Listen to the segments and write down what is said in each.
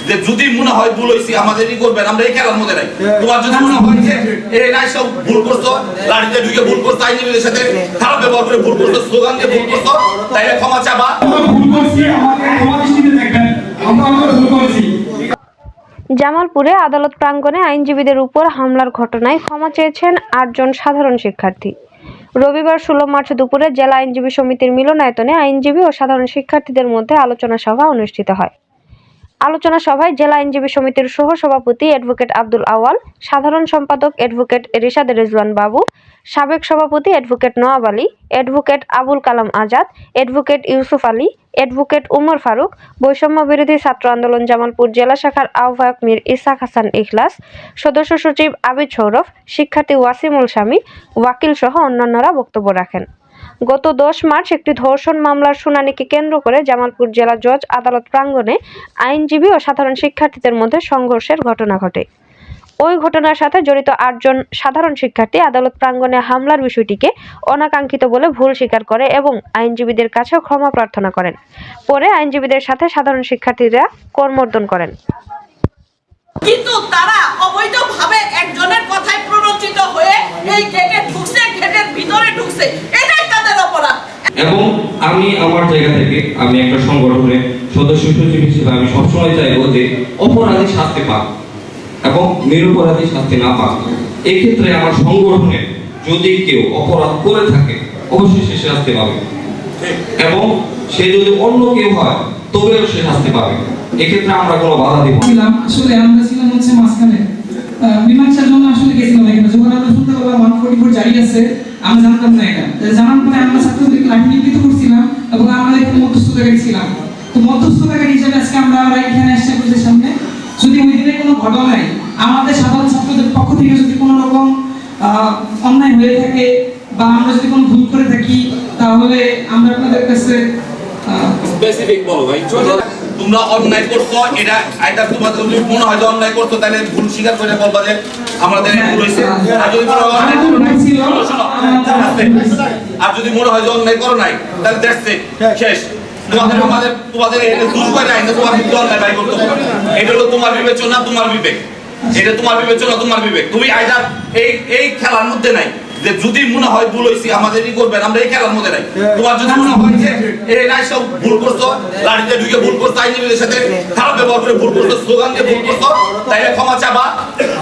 যে যদি মনে হয় ভুল হইছি আমাদেরই করবেন, আমরা এই খেলার মধ্যে নাই। তোমার যদি মনে হয় যে এই নাই সব ভুল করছো, লাড়িতে ঢুকে ভুল করছো, আইনজীবীদের সাথে খারাপ ব্যবহার করে ভুল করছো, স্লোগান দিয়ে ভুল করছো, তাইলে ক্ষমা চাবা। জামালপুরে আদালত প্রাঙ্গণে আইনজীবীদের উপর হামলার ঘটনায় ক্ষমা চেয়েছেন ৮ জন সাধারণ শিক্ষার্থী। রবিবার ১৬ মার্চ দুপুরে জেলা আইনজীবী সমিতির মিলনায়তনে আইনজীবী ও সাধারণ শিক্ষার্থীদের মধ্যে আলোচনা সভা অনুষ্ঠিত হয়। আলোচনা সভায় জেলা আইনজীবী সমিতির সহ সভাপতি অ্যাডভোকেট আব্দুল আওয়াল, সাধারণ সম্পাদক অ্যাডভোকেট রিশাদ রেজওয়ান বাবু, সাবেক সভাপতি advocate Nawab Ali, advocate Abul Kalam Azad, advocate Yusuf Ali, advocate Umar Faruk, বৈষম্য বিরোধী ছাত্র আন্দোলন জামালপুর জেলা শাখার আহ্বায়ক মীর ইসহাক হাসান ইখলাস, সদস্য সচিব আবিদ সৌরভ, শিক্ষার্থী ওয়াসিমুল শামী, ওয়াকিল সহ অন্যান্যরা বক্তব্য রাখেন। গত ১০ মার্চ একটি ধর্ষণ মামলার শুনানিকে কেন্দ্র করে জামালপুর জেলা জজ আদালত প্রাঙ্গণে আইনজীবী ও সাধারণ শিক্ষার্থীদের মধ্যে সংঘর্ষের ঘটনা ঘটে। ওই ঘটনার সাথে জড়িত ৮ জন সাধারণ শিক্ষার্থী আদালত প্রাঙ্গণে হামলার বিষয়টিকে অনাকাঙ্ক্ষিত বলে ভুল স্বীকার করে এবং আইনজীবীদের কাছেও ক্ষমা প্রার্থনা করেন। পরে আইনজীবীদের সাথে সাধারণ শিক্ষার্থীরা কর্মর্দন করেন। কিন্তু তারা অবৈধভাবে একজনের কথায় প্ররোচিত হয়ে এই গেটে ঢুকছে, গেটের ভিতরে ঢুকছে, এটাই তাদের অপরাধ। এবং আমি আমার জায়গা থেকে আমি একটা সংগঠনের সদস্য সচিব হিসেবে আমি সবসময় চাইবো যে অপরাধী শাস্তি পাক এবং নিরপরাধী শাস্তি না পাক। এক্ষেত্রে আমার সংগঠনে যদি কেউ অপরাধ করে থাকে অবশ্যই সে শাস্তি পাবে, এবং সে যদি অন্য কেউ হয় তবেও সে শাস্তি পাবে। এক্ষেত্রে আমরা কোনো বাধা দিব না। আসলে আমরা ছিলাম হচ্ছে মাঝখানে মীমাংসার জন্য আসলে গেছিলাম এখানে। যখন আমরা শুনতে পেলাম 144 জারি আছে, আমরা জানতাম না এটা। জানার পরে আমরা ছাত্রদেরকে লাঠি নির্মিত করছিলাম এবং আমরা এখানে মধ্যস্থতাকারী ছিলাম। তো মধ্যস্থতাকারী হিসেবে আজকে আমরা এখানে এসে আপনাদের সামনে, যদি ওই দিনে কোনো ঘটনায় আমাদের সাধারণ ছাত্রদের পক্ষ থেকে যদি কোনো রকম অন্যায় হয়ে থাকে বা আমরা যদি কোনো ভুল করে থাকি, তাহলে আমরা আপনাদের কাছে স্পেসিফিক বলো ভাই। তোমরা অন্যায় করছো, এটা তোমাদের যদি মনে হয় যে অন্যায় করছো, তাহলে ভুল স্বীকার করে বলবা যে আমাদের ভুল হয়েছে। আর যদি মনে হয় অন্যায় করো নাই, তাহলে দ্যাটস ইট, শেষ। তোমাদের এটা দুষ করে আইন তোমার বিরুদ্ধে অন্যায় বাই করতে হবে। এটা হলো তোমার বিবেচনা, তোমার বিবেক। এটা তোমার বিবেচনা, তোমার বিবেক। তুমি আইদার এই খেলার মধ্যে নাই যে যদি মনে হয় ভুল হইছি আমাদেরই করবেন, আমরা এই খেলার মধ্যে নাই। তোমার যদি মনে হয় যে এই নাই সব ভুল করছো, লাড়িতে ঢুকে ভুল করছো, আইনজীবীদের সাথে খারাপ ব্যবহার করে ভুল করছো, স্লোগান দিয়ে ভুল করছো, তাইলে ক্ষমা চাবা।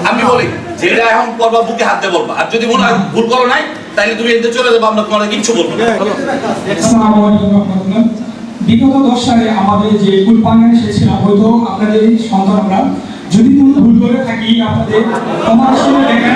আমি বলি যে এটা এখন করবা, বুকে হাত দিয়ে বলবা। আর যদি মনে হয় ভুল করো নাই, তাইলে তুমি এতে চলে যাবো, আমরা তোমার কিচ্ছু বলবো না। বিগত 10 সালে আমাদের যে স্কুল প্রাঙ্গণে এসেছিলাম, হয়তো আপনাদের সন্তানরা যদি কোনো ভুল করে থাকি আপনাদের আমার সামনে দেখা